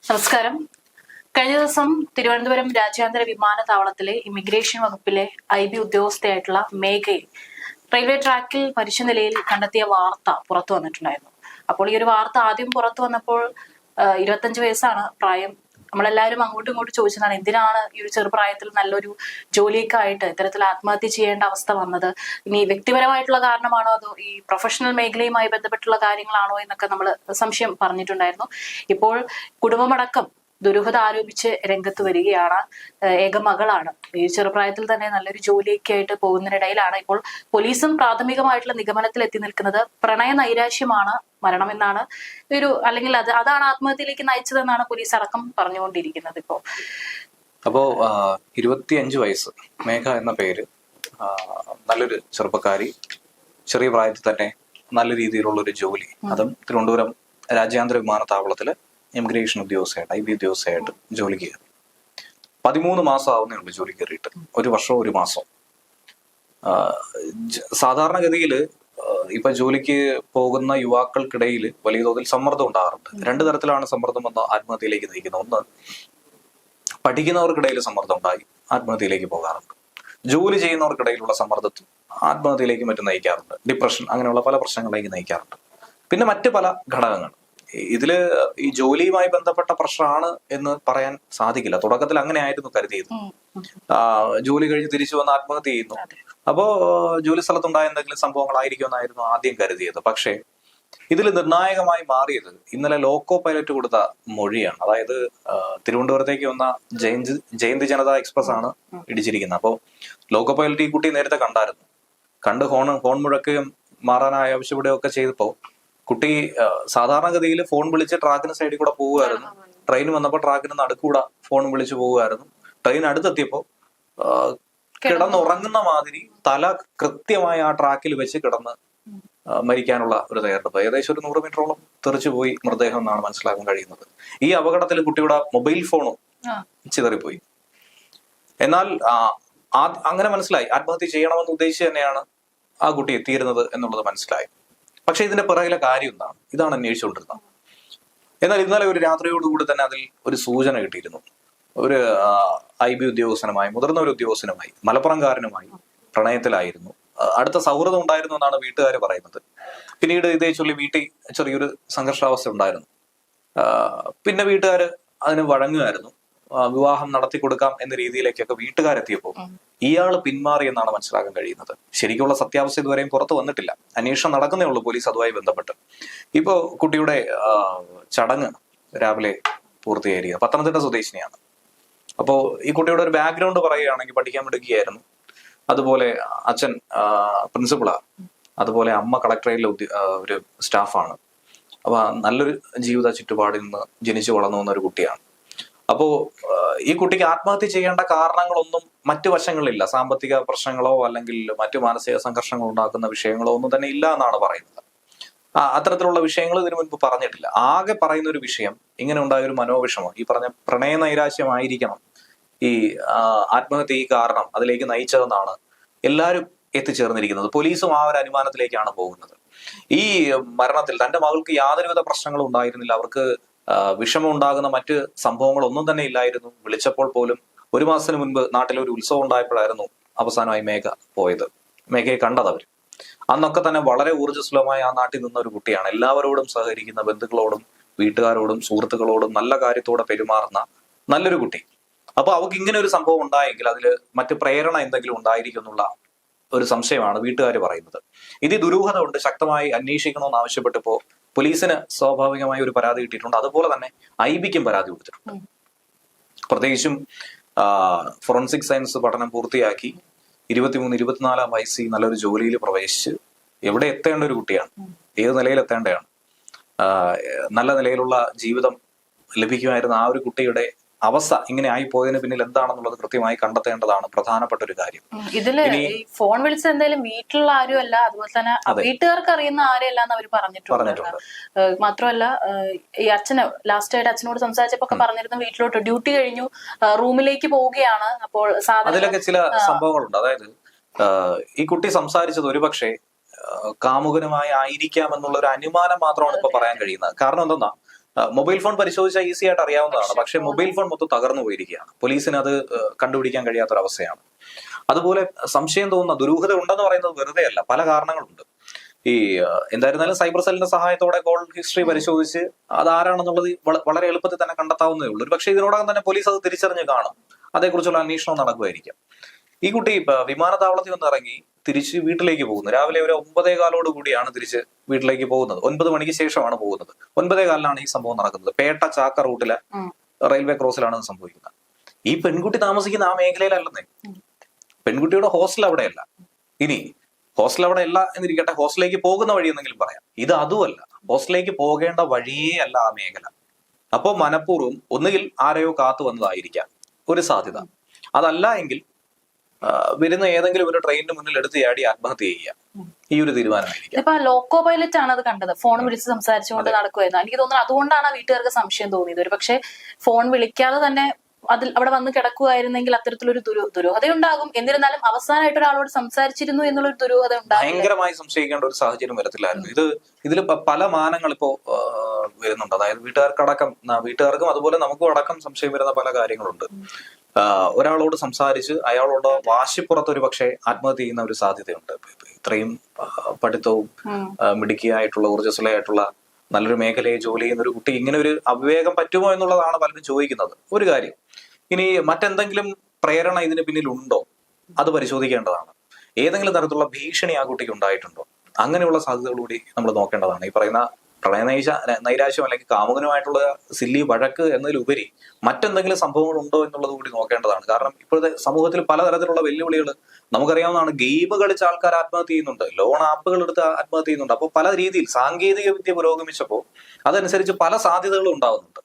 നമസ്കാരം. കഴിഞ്ഞ ദിവസം തിരുവനന്തപുരം രാജ്യാന്തര വിമാനത്താവളത്തിലെ ഇമിഗ്രേഷൻ വകുപ്പിലെ IB ഉദ്യോഗസ്ഥയായിട്ടുള്ള മേഘയെ റെയിൽവേ ട്രാക്കിൽ മരിച്ച നിലയിൽ കണ്ടെത്തിയ വാർത്ത പുറത്തു വന്നിട്ടുണ്ടായിരുന്നു. അപ്പോൾ ഈ ഒരു വാർത്ത ആദ്യം പുറത്തു വന്നപ്പോൾ 25 വയസ്സാണ് പ്രായം. നമ്മളെല്ലാവരും അങ്ങോട്ടും ഇങ്ങോട്ടും ചോദിച്ചതാണ്, എന്തിനാണ് ഈ ഒരു ചെറുപ്രായത്തിൽ നല്ലൊരു ജോലിയൊക്കെ ആയിട്ട് ഇത്തരത്തിൽ ആത്മഹത്യ ചെയ്യേണ്ട അവസ്ഥ വന്നത്? ഇനി വ്യക്തിപരമായിട്ടുള്ള കാരണമാണോ അതോ ഈ പ്രൊഫഷണൽ മേഖലയുമായി ബന്ധപ്പെട്ടുള്ള കാര്യങ്ങളാണോ എന്നൊക്കെ നമ്മൾ സംശയം പറഞ്ഞിട്ടുണ്ടായിരുന്നു. ഇപ്പോൾ കുടുംബമടക്കം ദുരൂഹത ആരോപിച്ച് രംഗത്ത് വരികയാണ്. ഏക മകളാണ്. ഈ ചെറുപ്രായത്തിൽ തന്നെ നല്ലൊരു ജോലിയൊക്കെ ആയിട്ട് പോകുന്നതിനിടയിലാണ് ഇപ്പോൾ പോലീസും പ്രാഥമികമായിട്ടുള്ള നിഗമനത്തിൽ എത്തി നിൽക്കുന്നത് പ്രണയ നൈരാശ്യമാണ് മരണമെന്നാണ്. അല്ലെങ്കിൽ അതാണ് ആത്മഹത്യയിലേക്ക് നയിച്ചതെന്നാണ് പോലീസ് അടക്കം പറഞ്ഞുകൊണ്ടിരിക്കുന്നത് ഇപ്പോ. അപ്പോ 25 വയസ്സ് മേഘ എന്ന പേര്, നല്ലൊരു ചെറുപ്പക്കാരി, ചെറിയ പ്രായത്തിൽ തന്നെ നല്ല രീതിയിലുള്ള ഒരു ജോലി, അതും തിരുവനന്തപുരം രാജ്യാന്തര വിമാനത്താവളത്തില് ഇമിഗ്രേഷൻ ഉദ്യോഗസ്ഥയായിട്ട് IB ഉദ്യോഗസ്ഥയായിട്ട് ജോലി കയറി. 13 മാസം ആവുന്നേ ഉള്ളൂ ജോലി കയറിയിട്ട്, 1 വർഷവും 1 മാസവും. സാധാരണഗതിയിൽ ഇപ്പൊ ജോലിക്ക് പോകുന്ന യുവാക്കൾക്കിടയിൽ വലിയ തോതിൽ സമ്മർദ്ദം ഉണ്ടാകാറുണ്ട്. 2 തരത്തിലാണ് സമ്മർദ്ദം വന്ന് ആത്മഹത്യയിലേക്ക് നയിക്കുന്നത്. ഒന്ന്, പഠിക്കുന്നവർക്കിടയിൽ സമ്മർദ്ദം ഉണ്ടായി ആത്മഹത്യയിലേക്ക് പോകാറുണ്ട്. ജോലി ചെയ്യുന്നവർക്കിടയിലുള്ള സമ്മർദ്ദത്തിൽ ആത്മഹത്യയിലേക്ക് മറ്റും നയിക്കാറുണ്ട്. ഡിപ്രഷൻ, അങ്ങനെയുള്ള പല പ്രശ്നങ്ങളിലേക്ക് നയിക്കാറുണ്ട്. പിന്നെ മറ്റ് പല ഘടകങ്ങൾ. ഇതില് ഈ ജോലിയുമായി ബന്ധപ്പെട്ട പ്രശ്നമാണ് എന്ന് പറയാൻ സാധിക്കില്ല. തുടക്കത്തിൽ അങ്ങനെ ആയിരുന്നു കരുതിയത്. ജോലി കഴിഞ്ഞ് തിരിച്ചു വന്ന് ആത്മഹത്യ ചെയ്യുന്നു, അപ്പോ ജോലി സ്ഥലത്തുണ്ടായ എന്തെങ്കിലും സംഭവങ്ങളായിരിക്കും എന്നായിരുന്നു ആദ്യം കരുതിയത്. പക്ഷേ ഇതിൽ നിർണായകമായി മാറിയത് ഇന്നലെ ലോക്കോ പൈലറ്റ് കൊടുത്ത മൊഴിയാണ്. അതായത് തിരുവനന്തപുരത്തേക്ക് വന്ന ജയന്തി ജനത എക്സ്പ്രസ് ആണ് ഇടിച്ചിരിക്കുന്നത്. അപ്പോൾ ലോക്കോ പൈലറ്റ് ഈ കുട്ടി നേരത്തെ കണ്ട് ഹോൺ മുഴക്കുകയും മാറാനായ ആവശ്യപ്പെടുകയൊക്കെ ചെയ്തപ്പോ കുട്ടി സാധാരണഗതിയിൽ ഫോൺ വിളിച്ച് ട്രാക്കിന് സൈഡിൽ കൂടെ പോവുമായിരുന്നു. ട്രെയിൻ വന്നപ്പോൾ ട്രാക്കിന് നടുക്കൂടെ ഫോൺ വിളിച്ച് പോവുമായിരുന്നു. ട്രെയിൻ അടുത്തെത്തിയപ്പോ കിടന്നുറങ്ങുന്ന മാതിരി തല കൃത്യമായി ആ ട്രാക്കിൽ വെച്ച് കിടന്ന് മരിക്കാനുള്ള ഒരു തയ്യാറെടുപ്പ്. ഏകദേശം ഒരു 100 മീറ്ററോളം തെറിച്ചു പോയി മൃതദേഹം എന്നാണ് മനസ്സിലാക്കാൻ കഴിയുന്നത്. ഈ അപകടത്തിൽ കുട്ടിയുടെ മൊബൈൽ ഫോണും ചിതറിപ്പോയി. എന്നാൽ അങ്ങനെ മനസ്സിലായി, ആത്മഹത്യ ചെയ്യണമെന്ന് ഉദ്ദേശിച്ച് തന്നെയാണ് ആ കുട്ടി എത്തിയിരുന്നത് എന്നുള്ളത് മനസ്സിലായി. പക്ഷെ ഇതിന്റെ പിറകിലെ കാര്യം എന്താണ്? ഇതാണ് അന്വേഷിച്ചുകൊണ്ടിരുന്നത്. എന്നാൽ ഇന്നലെ ഒരു രാത്രിയോടുകൂടി തന്നെ അതിൽ ഒരു സൂചന കിട്ടിയിരുന്നു. ഒരു IB ഉദ്യോഗസ്ഥനുമായി, മുതിർന്ന ഒരു ഉദ്യോഗസ്ഥനുമായി, മലപ്പുറംകാരനുമായി പ്രണയത്തിലായിരുന്നു. അടുത്ത സൗഹൃദം ഉണ്ടായിരുന്നു എന്നാണ് വീട്ടുകാർ പറയുന്നത്. പിന്നീട് ഇതേ ചൊല്ലി വീട്ടിൽ ചെറിയൊരു സംഘർഷാവസ്ഥ ഉണ്ടായിരുന്നു. പിന്നെ വീട്ടുകാര് അതിന് വഴങ്ങുമായിരുന്നു. വിവാഹം നടത്തി കൊടുക്കാം എന്ന രീതിയിലേക്കൊക്കെ വീട്ടുകാരെത്തിയപ്പോൾ ഇയാൾ പിന്മാറി എന്നാണ് മനസ്സിലാക്കാൻ കഴിയുന്നത്. ശരിക്കുള്ള സത്യാവസ്ഥ ഇതുവരെയും പുറത്തു വന്നിട്ടില്ല. അന്വേഷണം നടക്കുന്നേ ഉള്ളൂ പോലീസ് അതുമായി ബന്ധപ്പെട്ട്. ഇപ്പോ കുട്ടിയുടെ ചടങ്ങ് രാവിലെ പൂർത്തിയായിരിക്കുക. പത്തനംതിട്ട സ്വദേശിനിയാണ്. അപ്പോ ഈ കുട്ടിയുടെ ഒരു ബാക്ക്ഗ്രൗണ്ട് പറയുകയാണെങ്കിൽ പഠിക്കാൻ മിടുക്കിയായിരുന്നു. അതുപോലെ അച്ഛൻ പ്രിൻസിപ്പളാണ്. അതുപോലെ അമ്മ കളക്ടറേറ്റിലെ ഒരു സ്റ്റാഫാണ്. അപ്പൊ നല്ലൊരു ജീവിത ചുറ്റുപാടിൽ നിന്ന് ജനിച്ചു വളർന്നു വന്ന ഒരു കുട്ടിയാണ്. അപ്പോ ഈ കുട്ടിക്ക് ആത്മഹത്യ ചെയ്യേണ്ട കാരണങ്ങളൊന്നും മറ്റു വശങ്ങളില്ല. സാമ്പത്തിക പ്രശ്നങ്ങളോ അല്ലെങ്കിൽ മറ്റു മാനസിക സംഘർഷങ്ങൾ ഉണ്ടാക്കുന്ന വിഷയങ്ങളോ ഒന്നും തന്നെ ഇല്ല എന്നാണ് പറയുന്നത്. അത്തരത്തിലുള്ള വിഷയങ്ങൾ ഇതിനു മുൻപ് പറഞ്ഞിട്ടില്ല. ആകെ പറയുന്ന ഒരു വിഷയം ഇങ്ങനെ ഉണ്ടായ ഒരു മനോവിഷമം, ഈ പറഞ്ഞ പ്രണയ നൈരാശ്യമായിരിക്കണം ഈ ആത്മഹത്യ കാരണം അതിലേക്ക് നയിച്ചതെന്നാണ് എല്ലാവരും എത്തിച്ചേർന്നിരിക്കുന്നത്. പോലീസും ആ ഒരു അനുമാനത്തിലേക്കാണ് പോകുന്നത്. ഈ മരണത്തിൽ തന്റെ മകൾക്ക് യാതൊരുവിധ പ്രശ്നങ്ങളും ഉണ്ടായിരുന്നില്ല. അവർക്ക് വിഷമം ഉണ്ടാകുന്ന മറ്റ് സംഭവങ്ങളൊന്നും തന്നെ ഇല്ലായിരുന്നു. വിളിച്ചപ്പോൾ പോലും 1 മാസത്തിന് മുൻപ് നാട്ടിലൊരു ഉത്സവം ഉണ്ടായപ്പോഴായിരുന്നു അവസാനമായി മേഘ പോയത്. മേഘയെ കണ്ടത് അവർ. അന്നൊക്കെ തന്നെ വളരെ ഊർജ്ജസ്വലമായി ആ നാട്ടിൽ നിന്ന ഒരു കുട്ടിയാണ്. എല്ലാവരോടും സഹകരിക്കുന്ന, ബന്ധുക്കളോടും വീട്ടുകാരോടും സുഹൃത്തുക്കളോടും നല്ല കാര്യത്തോടെ പെരുമാറുന്ന നല്ലൊരു കുട്ടി. അപ്പൊ അവർക്ക് ഇങ്ങനെ ഒരു സംഭവം ഉണ്ടായെങ്കിൽ അതിൽ മറ്റ് പ്രേരണ എന്തെങ്കിലും ഉണ്ടായിരിക്കും എന്നുള്ള ഒരു സംശയമാണ് വീട്ടുകാർ പറയുന്നത്. ഇത് ദുരൂഹത കൊണ്ട് ശക്തമായി അന്വേഷിക്കണമെന്ന് ആവശ്യപ്പെട്ടപ്പോ പോലീസിന് സ്വാഭാവികമായി ഒരു പരാതി കിട്ടിയിട്ടുണ്ട്. അതുപോലെ തന്നെ IBക്കും പരാതി കൊടുത്തിട്ടുണ്ട്. പ്രത്യേകിച്ചും ഫോറൻസിക് സയൻസ് പഠനം പൂർത്തിയാക്കി 23-24 വയസ്സിൽ നല്ലൊരു ജോലിയിൽ പ്രവേശിച്ച് എവിടെ എത്തേണ്ട ഒരു കുട്ടിയാണ്, ഏത് നിലയിൽ എത്തേണ്ടതാണ്, നല്ല നിലയിലുള്ള ജീവിതം ലഭിക്കുമായിരുന്ന ആ ഒരു കുട്ടിയുടെ അവസ്ഥ ഇങ്ങനെ ആയി പോയതിന് പിന്നിൽ എന്താണെന്നുള്ളത് കൃത്യമായി കണ്ടെത്തേണ്ടതാണ് പ്രധാനപ്പെട്ട ഒരു കാര്യം. ഇതില് ഫോൺ വിളിച്ച എന്തായാലും വീട്ടിലുള്ള ആരും അല്ല, അതുപോലെ തന്നെ വീട്ടുകാർക്ക് അറിയുന്ന ആരെയല്ല എന്ന് അവർ പറഞ്ഞിട്ടുണ്ട്. മാത്രമല്ല ഈ അച്ഛന് ലാസ്റ്റ് ആയിട്ട് അച്ഛനോട് സംസാരിച്ചപ്പോ പറഞ്ഞിരുന്നു വീട്ടിലോട്ട് ഡ്യൂട്ടി കഴിഞ്ഞു റൂമിലേക്ക് പോവുകയാണ്. അപ്പോൾ അതിലൊക്കെ ചില സംഭവങ്ങളുണ്ട്. അതായത് ഈ കുട്ടി സംസാരിച്ചത് ഒരുപക്ഷെ കാമുകനുമായി ആയിരിക്കാം എന്നുള്ള ഒരു അനുമാനം മാത്രമാണ് ഇപ്പൊ പറയാൻ കഴിയുന്നത്. കാരണം എന്തെന്നാ, മൊബൈൽ ഫോൺ പരിശോധിച്ചാൽ ഈസി ആയിട്ട് അറിയാവുന്നതാണ്. പക്ഷെ മൊബൈൽ ഫോൺ മൊത്തം തകർന്നു പോയിരിക്കുകയാണ്. പോലീസിന് അത് കണ്ടുപിടിക്കാൻ കഴിയാത്തൊരവസ്ഥയാണ്. അതുപോലെ സംശയം തോന്നുന്ന ദുരൂഹത ഉണ്ടെന്ന് പറയുന്നത് വെറുതെ അല്ല, പല കാരണങ്ങളുണ്ട്. ഈ എന്തായിരുന്നാലും സൈബർ സെല്ലിന്റെ സഹായത്തോടെ കോൾ ഹിസ്റ്ററി പരിശോധിച്ച് അതാരാണെന്നുള്ളത് വളരെ എളുപ്പത്തിൽ തന്നെ കണ്ടെത്താവുന്നതേ ഉള്ളൂ. പക്ഷേ ഇതിനോടകം തന്നെ പോലീസ് അത് തിരിച്ചറിഞ്ഞ് കാണും, അതേക്കുറിച്ചുള്ള അന്വേഷണം നടക്കുമായിരിക്കാം. ഈ കുട്ടി വിമാനത്താവളത്തിൽ നിന്ന് ഇറങ്ങി തിരിച്ച് വീട്ടിലേക്ക് പോകുന്നു. രാവിലെ ഒരു 9:15 കൂടിയാണ് തിരിച്ച് വീട്ടിലേക്ക് പോകുന്നത്. 9 മണിക്ക് ശേഷമാണ് പോകുന്നത്. 9:15 ഈ സംഭവം നടക്കുന്നത്. പേട്ട ചാക്ക റൂട്ടിലെ റെയിൽവേ ക്രോസിലാണ് ഇത് സംഭവിക്കുന്നത്. ഈ പെൺകുട്ടി താമസിക്കുന്ന ആ മേഖലയിലല്ലെന്നേ. പെൺകുട്ടിയുടെ ഹോസ്റ്റൽ അവിടെയല്ല. ഇനി ഹോസ്റ്റൽ അവിടെ അല്ല എന്നിരിക്കട്ടെ, ഹോസ്റ്റലിലേക്ക് പോകുന്ന വഴി എന്നെങ്കിലും പറയാം. ഇത് അതുമല്ല, ഹോസ്റ്റലിലേക്ക് പോകേണ്ട വഴിയേ അല്ല ആ മേഖല. അപ്പോൾ മനഃപൂർവ്വം ഒന്നുകിൽ ആരെയോ കാത്തു വന്നതായിരിക്കാം ഒരു സാധ്യത. അതല്ല എങ്കിൽ വരുന്ന ഏതെങ്കിലും ഒരു ട്രെയിനിന് മുന്നിൽ എടുത്ത് ചാടി ആത്മഹത്യ ചെയ്യുക, ഈ ഒരു തീരുമാനമായിരിക്കും. ഇപ്പൊ ലോക്കോ പൈലറ്റ് ആണ് അത് കണ്ടത്, ഫോൺ വിളിച്ച് സംസാരിച്ചുകൊണ്ട് നടക്കുമായിരുന്നു. എനിക്ക് തോന്നുന്നു അതുകൊണ്ടാണ് ആ വീട്ടുകാർക്ക് സംശയം തോന്നിയത്. ഒരു പക്ഷെ ഫോൺ വിളിക്കാതെ തന്നെ അതിൽ അവിടെ വന്ന് കിടക്കുകയായിരുന്നെങ്കിൽ അത്തരത്തിലൊരു ദുരൂഹത ഉണ്ടാകും. എന്നിരുന്നാലും അവസാനമായിട്ട് ഒരാളോട് സംസാരിച്ചിരുന്നു എന്നുള്ളൊരു ദുരൂഹത ഉണ്ടാകും. ഭയങ്കരമായി സംശയിക്കേണ്ട ഒരു സാഹചര്യം വരത്തില്ലായിരുന്നു. ഇതിൽ പല മാനങ്ങൾ ഇപ്പോ വരുന്നുണ്ട്. അതായത് വീട്ടുകാർക്കും അതുപോലെ നമുക്കും അടക്കം സംശയം വരുന്ന പല കാര്യങ്ങളുണ്ട്. ഒരാളോട് സംസാരിച്ച് അയാളോട് വാശിപ്പുറത്ത് ഒരു പക്ഷേ ആത്മഹത്യ ചെയ്യുന്ന ഒരു സാധ്യതയുണ്ട്. ഇത്രയും പഠിത്തവും മിടുക്കിയായിട്ടുള്ള ഊർജ്ജസ്വലയായിട്ടുള്ള നല്ലൊരു മേഖലയെ ജോലി ചെയ്യുന്ന ഒരു കുട്ടി ഇങ്ങനെ ഒരു അവിവേകം പറ്റുമോ എന്നുള്ളതാണ് പലരും ചോദിക്കുന്നത്. ഒരു കാര്യം, ഇനി മറ്റെന്തെങ്കിലും പ്രേരണ ഇതിന് പിന്നിലുണ്ടോ അത് പരിശോധിക്കേണ്ടതാണ്. ഏതെങ്കിലും തരത്തിലുള്ള ഭീഷണി ആ കുട്ടിക്ക് ഉണ്ടായിട്ടുണ്ടോ, അങ്ങനെയുള്ള സാധ്യതകൾ കൂടി നമ്മൾ നോക്കേണ്ടതാണ്. ഈ പറയുന്ന നൈരാശ്യം അല്ലെങ്കിൽ കാമുകനുമായിട്ടുള്ള സില്ലി വഴക്ക് എന്നതിലുപരി മറ്റെന്തെങ്കിലും സംഭവങ്ങൾ ഉണ്ടോ എന്നുള്ളത് കൂടി നോക്കേണ്ടതാണ്. കാരണം ഇപ്പോഴത്തെ സമൂഹത്തിൽ പലതരത്തിലുള്ള വെല്ലുവിളികൾ നമുക്കറിയാവുന്നതാണ്. ഗെയിം കളിച്ച ആൾക്കാർ ആത്മഹത്യ ചെയ്യുന്നുണ്ട്, ലോൺ ആപ്പുകൾ എടുത്ത് ആത്മഹത്യ ചെയ്യുന്നുണ്ട്. അപ്പോൾ പല രീതിയിൽ സാങ്കേതിക വിദ്യ പുരോഗമിച്ചപ്പോൾ അതനുസരിച്ച് പല സാധ്യതകളും ഉണ്ടാകുന്നുണ്ട്.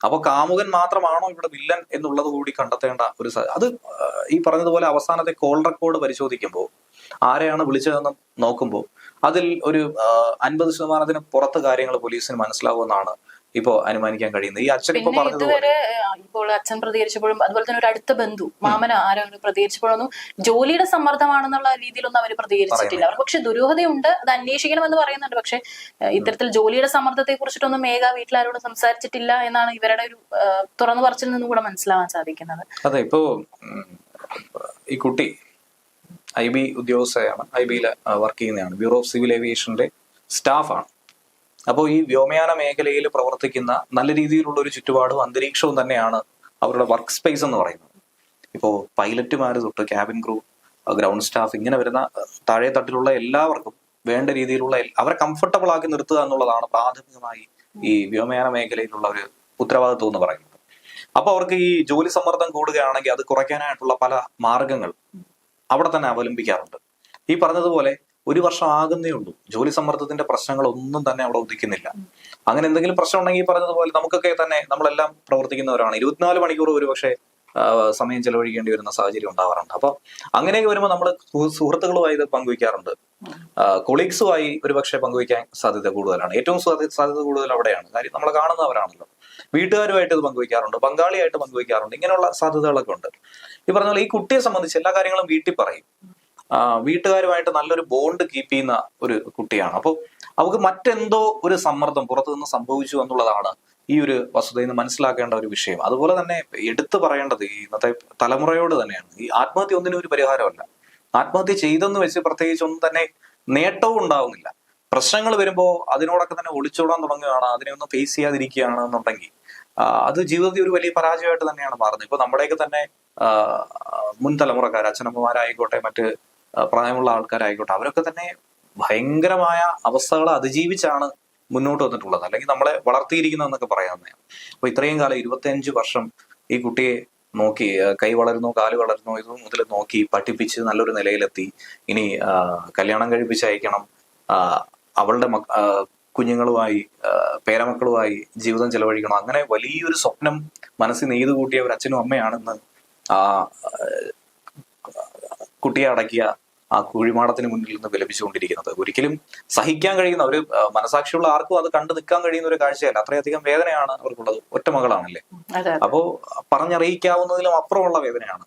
അപ്പൊ കാമുകൻ മാത്രമാണോ ഇവിടെ വില്ലൻ എന്നുള്ളത് കൂടി കണ്ടെത്തേണ്ട ഒരു അത് ഈ പറഞ്ഞതുപോലെ അവസാനത്തെ കോൾ റെക്കോർഡ് പരിശോധിക്കുമ്പോൾ ആരെയാണ് വിളിച്ചതെന്ന് നോക്കുമ്പോൾ അതിൽ ഒരു 50% പുറത്ത് കാര്യങ്ങൾ പോലീസിന് മനസ്സിലാവുമെന്നാണ് ഇപ്പോ അനുമാനിക്കാൻ കഴിയുന്നത്. ഈ അച്ഛൻ ഇപ്പൊ ഇതുവരെ ഇപ്പോൾ അച്ഛൻ പ്രതികരിച്ചപ്പോഴും അതുപോലെ തന്നെ ഒരു അടുത്ത ബന്ധു മാമന ആരും പ്രതികരിച്ചപ്പോഴൊന്നും ജോലിയുടെ സമ്മർദ്ദമാണെന്നുള്ള രീതിയിലൊന്നും അവർ പ്രതികരിച്ചിട്ടില്ല. അവർ പക്ഷെ ദുരൂഹതയുണ്ട്, അത് അന്വേഷിക്കണമെന്ന് പറയുന്നുണ്ട്. പക്ഷെ ഇത്തരത്തിൽ ജോലിയുടെ സമ്മർദ്ദത്തെ കുറിച്ചിട്ടൊന്നും മേഘ വീട്ടിലാരോട് സംസാരിച്ചിട്ടില്ല എന്നാണ് ഇവരുടെ ഒരു തുറന്നു പറച്ചിൽ നിന്നും കൂടെ മനസ്സിലാവാൻ സാധിക്കുന്നത്. അതെ, ഇപ്പോ ഈ കുട്ടി IB ഉദ്യോഗസ്ഥയാണ്, IB വർക്ക് ചെയ്യുന്നതാണ്, ബ്യൂറോ ഓഫ് സിവിൽ ഏവിയേഷന്റെ സ്റ്റാഫാണ്. അപ്പോൾ ഈ വ്യോമയാന മേഖലയിൽ പ്രവർത്തിക്കുന്ന നല്ല രീതിയിലുള്ള ഒരു ചുറ്റുപാടും അന്തരീക്ഷവും തന്നെയാണ് അവരുടെ വർക്ക് സ്പേസ് എന്ന് പറയുന്നത്. ഇപ്പോൾ പൈലറ്റുമാർ തൊട്ട് ക്യാബിൻ ക്രൂ, ഗ്രൗണ്ട് സ്റ്റാഫ്, ഇങ്ങനെ വരുന്ന താഴെ തട്ടിലുള്ള എല്ലാവർക്കും വേണ്ട രീതിയിലുള്ള അവരെ കംഫർട്ടബിൾ ആക്കി നിർത്തുക എന്നുള്ളതാണ് പ്രാഥമികമായി ഈ വ്യോമയാന മേഖലയിലുള്ള ഒരു ഉത്തരവാദിത്വം എന്ന് പറയുന്നത്. അപ്പൊ അവർക്ക് ഈ ജോലി സമ്മർദ്ദം കൂടുകയാണെങ്കിൽ അത് കുറയ്ക്കാനായിട്ടുള്ള പല മാർഗങ്ങൾ അവിടെ തന്നെ അവലംബിക്കാറുണ്ട്. ഈ പറഞ്ഞതുപോലെ 1 വർഷം ആകുന്നേ ഉള്ളൂ, ജോലി സമ്മർദ്ദത്തിന്റെ പ്രശ്നങ്ങളൊന്നും തന്നെ അവിടെ ഉദിക്കുന്നില്ല. അങ്ങനെ എന്തെങ്കിലും പ്രശ്നം ഉണ്ടെങ്കിൽ പറഞ്ഞതുപോലെ നമുക്കൊക്കെ തന്നെ നമ്മളെല്ലാം പ്രവർത്തിക്കുന്നവരാണ്. 24 മണിക്കൂർ ഒരു പക്ഷേ സമയം ചെലവഴിക്കേണ്ടി വരുന്ന സാഹചര്യം ഉണ്ടാവാറുണ്ട്. അപ്പൊ അങ്ങനെയൊക്കെ വരുമ്പോൾ നമ്മൾ സുഹൃത്തുക്കളുമായി ഇത് പങ്കുവയ്ക്കാറുണ്ട്, കൊളീഗ്സുമായി ഒരുപക്ഷെ പങ്കുവയ്ക്കാൻ സാധ്യത കൂടുതലാണ്. ഏറ്റവും സാധ്യത കൂടുതൽ അവിടെയാണ്. കാര്യം നമ്മൾ കാണുന്നവരാണല്ലോ. വീട്ടുകാരുമായിട്ട് ഇത് പങ്കുവയ്ക്കാറുണ്ട്, പങ്കാളിയായിട്ട് പങ്കുവയ്ക്കാറുണ്ട്. ഇങ്ങനെയുള്ള സാധ്യതകളൊക്കെ ഉണ്ട്. ഈ പറഞ്ഞ പോലെ ഈ കുട്ടിയെ സംബന്ധിച്ച് എല്ലാ കാര്യങ്ങളും വീട്ടിൽ പറയും. വീട്ടുകാരുമായിട്ട് നല്ലൊരു ബോണ്ട് കീപ്പ് ചെയ്യുന്ന ഒരു കുട്ടിയാണ്. അപ്പോൾ അവർക്ക് മറ്റെന്തോ ഒരു സമ്മർദ്ദം പുറത്തു നിന്ന് സംഭവിച്ചു എന്നുള്ളതാണ് ഈ ഒരു വസ്തുതയിൽ നിന്ന് മനസ്സിലാക്കേണ്ട ഒരു വിഷയം. അതുപോലെ തന്നെ എടുത്തു പറയേണ്ടത് ഈ ഇന്നത്തെ തലമുറയോട് തന്നെയാണ്. ഈ ആത്മഹത്യ ഒന്നിനും ഒരു പരിഹാരമല്ല. ആത്മഹത്യ ചെയ്തെന്ന് വെച്ച് പ്രത്യേകിച്ച് ഒന്നും തന്നെ നേട്ടവും ഉണ്ടാവുന്നില്ല. പ്രശ്നങ്ങൾ വരുമ്പോൾ അതിനോടൊക്കെ തന്നെ ഒളിച്ചോടാൻ തുടങ്ങുകയാണ്, അതിനെയൊന്നും ഫേസ് ചെയ്യാതിരിക്കുകയാണ് എന്നുണ്ടെങ്കിൽ അത് ജീവിതത്തിൽ ഒരു വലിയ പരാജയമായിട്ട് തന്നെയാണ് മാറുന്നത്. ഇപ്പൊ നമ്മുടെയൊക്കെ തന്നെ മുൻ തലമുറക്കാർ, അച്ഛനമ്മമാരായിക്കോട്ടെ, മറ്റ് പ്രായമുള്ള ആൾക്കാരായിക്കോട്ടെ, അവരൊക്കെ തന്നെ ഭയങ്കരമായ അവസ്ഥകളെ അതിജീവിച്ചാണ് മുന്നോട്ട് വന്നിട്ടുള്ളത്, അല്ലെങ്കിൽ നമ്മളെ വളർത്തിയിരിക്കുന്നതെന്നൊക്കെ പറയാവുന്നതാണ്. അപ്പൊ ഇത്രയും കാലം 25 വർഷം ഈ കുട്ടിയെ നോക്കി, കൈ വളരുന്നു കാല് വളരുന്നു ഇത് മുതൽ നോക്കി പഠിപ്പിച്ച് നല്ലൊരു നിലയിലെത്തി. ഇനി കല്യാണം കഴിപ്പിച്ച് അയക്കണം, അവളുടെ കുഞ്ഞുങ്ങളുമായി പേരമക്കളുമായി ജീവിതം ചെലവഴിക്കണം. അങ്ങനെ വലിയൊരു സ്വപ്നം മനസ്സിൽ നെയ്തു കൂട്ടിയ ഒരു അച്ഛനും അമ്മയാണെന്ന് കുട്ടിയെ അടക്കിയ ആ കുഴിമാടത്തിന് മുന്നിൽ നിന്ന് വിലപിച്ചുകൊണ്ടിരിക്കുന്നത്. ഒരിക്കലും സഹിക്കാൻ കഴിയുന്ന ഒരു മനസാക്ഷിയുള്ള ആർക്കും അത് കണ്ടു നിൽക്കാൻ കഴിയുന്ന ഒരു കാഴ്ചയല്ല. അത്രയധികം വേദനയാണ് അവർക്കുള്ളത്. ഒറ്റ മകളാണല്ലേ, അപ്പോ പറഞ്ഞറിയിക്കാവുന്നതിലും അപ്പുറമുള്ള വേദനയാണ്.